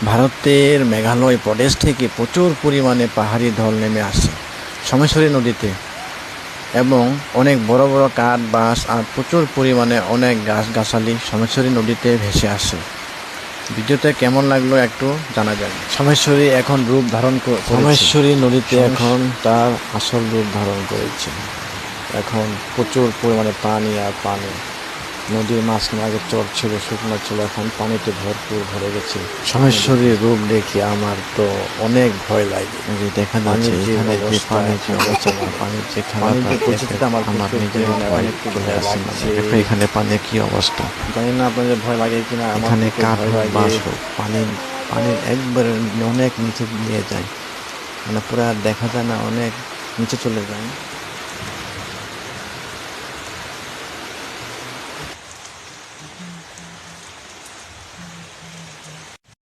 ভারতের মেঘালয় প্রদেশ থেকে প্রচুর পরিমাণে পাহাড়ি ঢল নেমে আসে সোমেশ্বরী নদীতে এবং অনেক বড় বড় কাঠ বাঁশ আর প্রচুর পরিমাণে অনেক গাছগাছালি সোমেশ্বরী নদীতে ভেসে আসে। ভিডিওতে কেমন লাগলো একটু জানাবেন। সোমেশ্বরী এখন রূপ ধারণ সোমেশ্বরী নদীতে এখন তার আসল রূপ ধারণ করেছে। এখন প্রচুর পরিমাণে পানি আর পানি। নদীর মাঝখানে আগে চর ছিল, শুকনো ছিল, এখন পানিতে ভরপুর ভরে গেছে। সোমেশ্বরীর রূপ দেখে আমার তো অনেক ভয় লাগে। দেখা যাচ্ছে এখানে যে পানির যে অবস্থা, পানির যে খেলাটা আমার নিজের ভয় চলে আসছে। এখানে পানির কি অবস্থা জানি না, আপনাদের ভয় লাগে কিনা। এখানে কাঠ হোক বাঁশ হোক, পানির একবারে অনেক নিচে নিয়ে যায়, মানে পুরা দেখা যায় না, অনেক নিচে চলে যায়।